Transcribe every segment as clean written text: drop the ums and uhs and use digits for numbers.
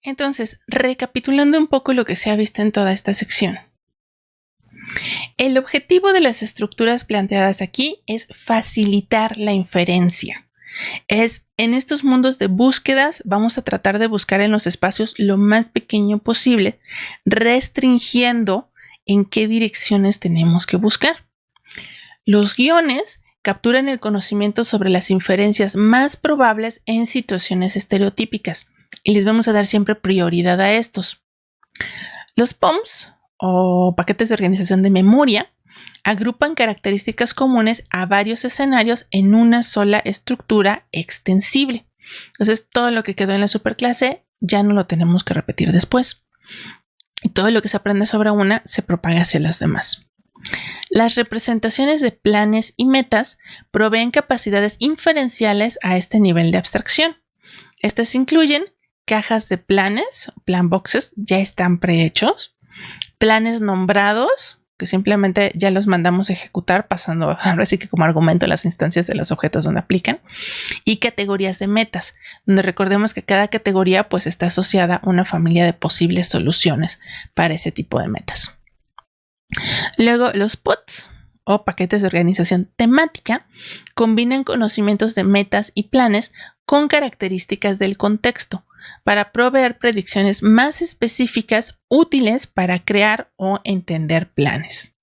Entonces, recapitulando un poco lo que se ha visto en toda esta sección. El objetivo de las estructuras planteadas aquí es facilitar la inferencia. En estos mundos de búsquedas vamos a tratar de buscar en los espacios lo más pequeño posible, restringiendo en qué direcciones tenemos que buscar. Los guiones capturan el conocimiento sobre las inferencias más probables en situaciones estereotípicas y les vamos a dar siempre prioridad a estos. Los POMs o paquetes de organización de memoria agrupan características comunes a varios escenarios en una sola estructura extensible. Entonces, todo lo que quedó en la superclase ya no lo tenemos que repetir después. Y todo lo que se aprende sobre una se propaga hacia las demás. Las representaciones de planes y metas proveen capacidades inferenciales a este nivel de abstracción. Estas incluyen cajas de planes, plan boxes, ya están prehechos, planes nombrados, que simplemente ya los mandamos a ejecutar pasando ahora sí que como argumento las instancias de los objetos donde aplican, y categorías de metas, donde recordemos que cada categoría pues está asociada a una familia de posibles soluciones para ese tipo de metas. Luego los POTs o paquetes de organización temática combinan conocimientos de metas y planes con características del contexto para proveer predicciones más específicas útiles para crear o entender planes.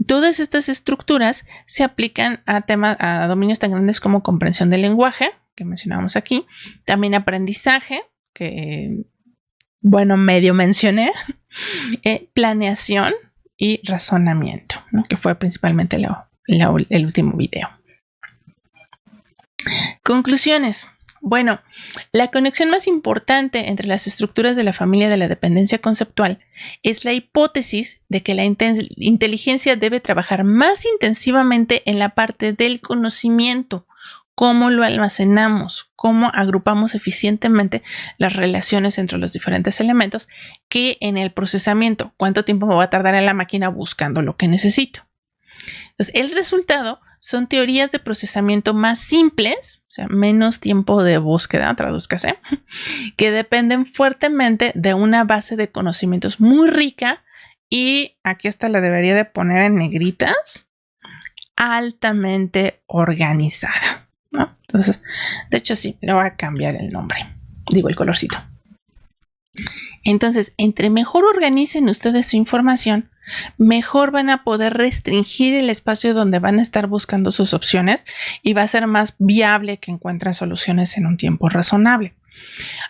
Todas estas estructuras se aplican a dominios tan grandes como comprensión del lenguaje, que mencionábamos aquí, también aprendizaje, que medio mencioné, planeación y razonamiento, ¿no? Que fue principalmente el último video. Conclusiones. Bueno, la conexión más importante entre las estructuras de la familia de la dependencia conceptual es la hipótesis de que la inteligencia debe trabajar más intensivamente en la parte del conocimiento, cómo lo almacenamos, cómo agrupamos eficientemente las relaciones entre los diferentes elementos, que en el procesamiento, cuánto tiempo me va a tardar en la máquina buscando lo que necesito. Entonces, el resultado son teorías de procesamiento más simples, o sea, menos tiempo de búsqueda, tradúzcase, que dependen fuertemente de una base de conocimientos muy rica y, aquí hasta la debería de poner en negritas, altamente organizada, ¿no? Entonces, de hecho sí, le voy a cambiar el nombre, el colorcito. Entonces, entre mejor organicen ustedes su información, mejor van a poder restringir el espacio donde van a estar buscando sus opciones y va a ser más viable que encuentren soluciones en un tiempo razonable.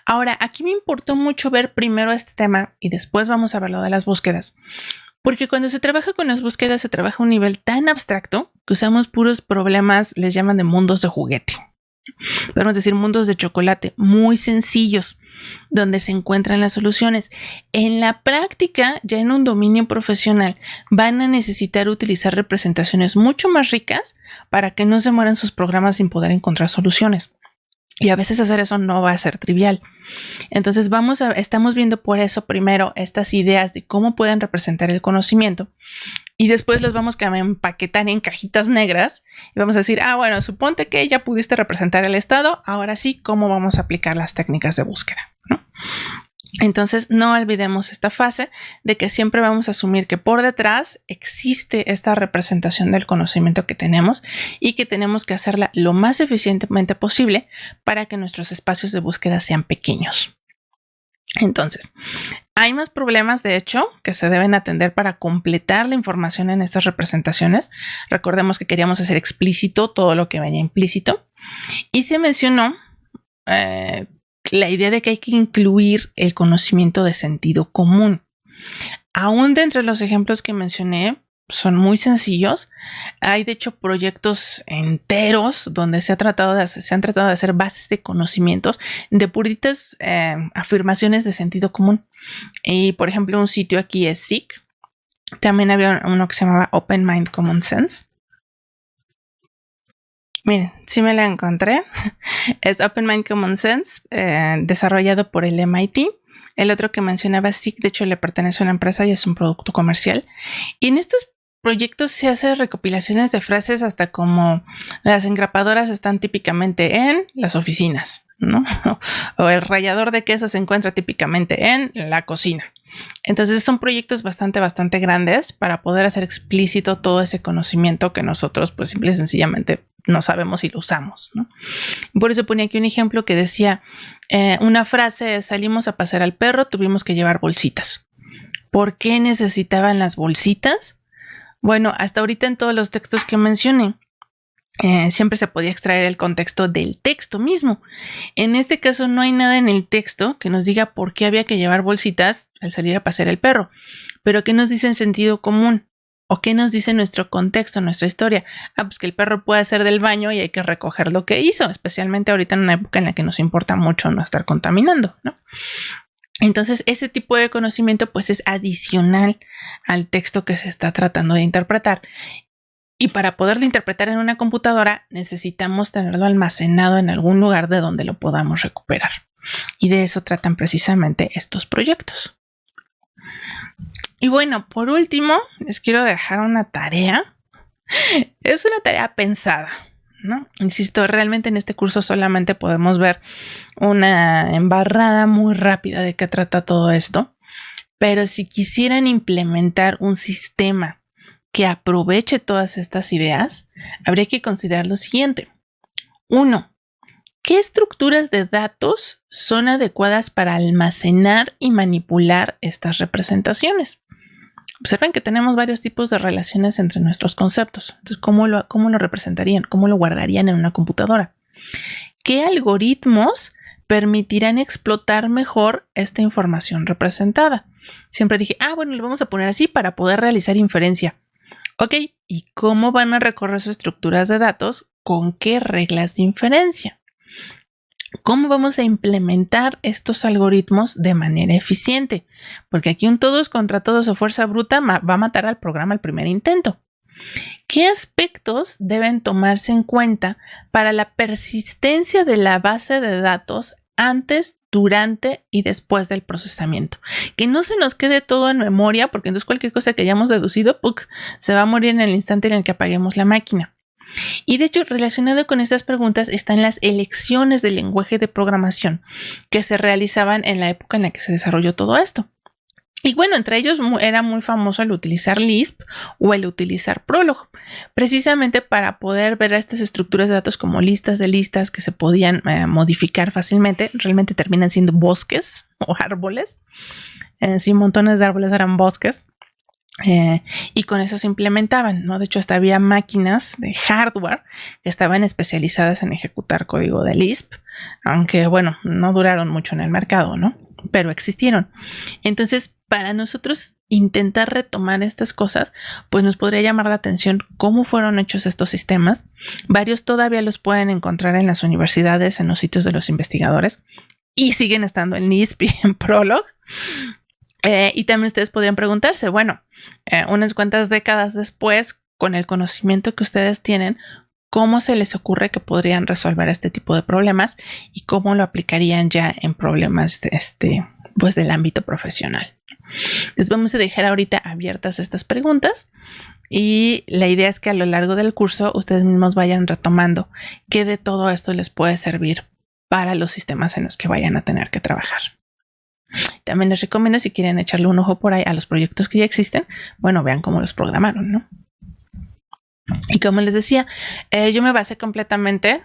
Ahora, aquí me importó mucho ver primero este tema y después vamos a ver lo de las búsquedas, porque cuando se trabaja con las búsquedas se trabaja a un nivel tan abstracto que usamos puros problemas, les llaman de mundos de juguete. Podemos decir mundos de chocolate, muy sencillos, donde se encuentran las soluciones. En la práctica, ya en un dominio profesional, van a necesitar utilizar representaciones mucho más ricas para que no se mueran sus programas sin poder encontrar soluciones. Y a veces hacer eso no va a ser trivial. Entonces estamos viendo por eso primero estas ideas de cómo pueden representar el conocimiento y después los vamos a empaquetar en cajitas negras y vamos a decir, bueno, suponte que ya pudiste representar el estado, ahora sí, ¿cómo vamos a aplicar las técnicas de búsqueda? ¿No? Entonces no olvidemos esta fase de que siempre vamos a asumir que por detrás existe esta representación del conocimiento que tenemos y que tenemos que hacerla lo más eficientemente posible para que nuestros espacios de búsqueda sean pequeños. Entonces, hay más problemas, de hecho, que se deben atender para completar la información en estas representaciones. Recordemos que queríamos hacer explícito todo lo que venía implícito. Y se mencionó la idea de que hay que incluir el conocimiento de sentido común. Aún de entre los ejemplos que mencioné, son muy sencillos. Hay de hecho proyectos enteros donde se han tratado de hacer bases de conocimientos de puritas afirmaciones de sentido común. Y por ejemplo, un sitio aquí es SIC. También había uno que se llamaba Open Mind Common Sense. Miren, sí me la encontré. Es Open Mind Common Sense, desarrollado por el MIT. El otro que mencionaba SIC, de hecho, le pertenece a una empresa y es un producto comercial. Y en estos proyectos se hacen recopilaciones de frases hasta como las engrapadoras están típicamente en las oficinas. ¿no? O el rallador de queso se encuentra típicamente en la cocina. Entonces son proyectos bastante grandes para poder hacer explícito todo ese conocimiento que nosotros pues simple y sencillamente no sabemos y lo usamos, ¿no? Por eso ponía aquí un ejemplo que decía una frase: salimos a pasear al perro, tuvimos que llevar bolsitas. ¿Por qué necesitaban las bolsitas? Bueno, hasta ahorita en todos los textos que mencioné siempre se podía extraer el contexto del texto mismo. En este caso no hay nada en el texto que nos diga por qué había que llevar bolsitas al salir a pasear el perro, pero ¿qué nos dice en sentido común? ¿O qué nos dice nuestro contexto, nuestra historia? Pues que el perro puede hacer del baño y hay que recoger lo que hizo, especialmente ahorita en una época en la que nos importa mucho no estar contaminando, ¿no? Entonces, ese tipo de conocimiento pues es adicional al texto que se está tratando de interpretar. Y para poderlo interpretar en una computadora necesitamos tenerlo almacenado en algún lugar de donde lo podamos recuperar. Y de eso tratan precisamente estos proyectos. Y bueno, por último, les quiero dejar una tarea. Es una tarea pensada, ¿no? Insisto, realmente en este curso solamente podemos ver una embarrada muy rápida de qué trata todo esto. Pero si quisieran implementar un sistema que aproveche todas estas ideas, habría que considerar lo siguiente. 1. ¿Qué estructuras de datos son adecuadas para almacenar y manipular estas representaciones? Observen que tenemos varios tipos de relaciones entre nuestros conceptos. Entonces, ¿cómo lo representarían? ¿Cómo lo guardarían en una computadora? ¿Qué algoritmos permitirán explotar mejor esta información representada? Siempre dije, bueno, lo vamos a poner así para poder realizar inferencia. Ok, ¿y cómo van a recorrer sus estructuras de datos? ¿Con qué reglas de inferencia? ¿Cómo vamos a implementar estos algoritmos de manera eficiente? Porque aquí un todos contra todos o fuerza bruta va a matar al programa al primer intento. ¿Qué aspectos deben tomarse en cuenta para la persistencia de la base de datos antes, durante y después del procesamiento? Que no se nos quede todo en memoria, porque entonces cualquier cosa que hayamos deducido se va a morir en el instante en el que apaguemos la máquina. Y de hecho, relacionado con estas preguntas están las elecciones del lenguaje de programación que se realizaban en la época en la que se desarrolló todo esto. Y bueno, entre ellos era muy famoso el utilizar Lisp o el utilizar Prolog, precisamente para poder ver a estas estructuras de datos como listas de listas que se podían modificar fácilmente. Realmente terminan siendo bosques o árboles. Sí, montones de árboles eran bosques. Y con eso se implementaban, ¿no? De hecho, hasta había máquinas de hardware que estaban especializadas en ejecutar código de Lisp, aunque, bueno, no duraron mucho en el mercado, ¿no? Pero existieron. Entonces, para nosotros intentar retomar estas cosas, pues nos podría llamar la atención cómo fueron hechos estos sistemas. Varios todavía los pueden encontrar en las universidades, en los sitios de los investigadores, y siguen estando en Lisp y en Prolog. Y también ustedes podrían preguntarse, bueno, unas cuantas décadas después, con el conocimiento que ustedes tienen, ¿cómo se les ocurre que podrían resolver este tipo de problemas y cómo lo aplicarían ya en problemas pues del ámbito profesional? Les vamos a dejar ahorita abiertas estas preguntas y la idea es que a lo largo del curso ustedes mismos vayan retomando qué de todo esto les puede servir para los sistemas en los que vayan a tener que trabajar. También les recomiendo, si quieren echarle un ojo por ahí a los proyectos que ya existen, bueno, vean cómo los programaron, ¿no? Y como les decía, yo me basé completamente,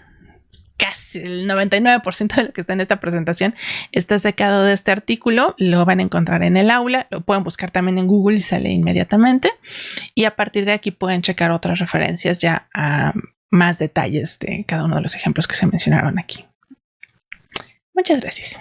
casi el 99% de lo que está en esta presentación está sacado de este artículo. Lo van a encontrar en el aula, lo pueden buscar también en Google y sale inmediatamente. Y a partir de aquí pueden checar otras referencias ya a más detalles de cada uno de los ejemplos que se mencionaron aquí. Muchas gracias.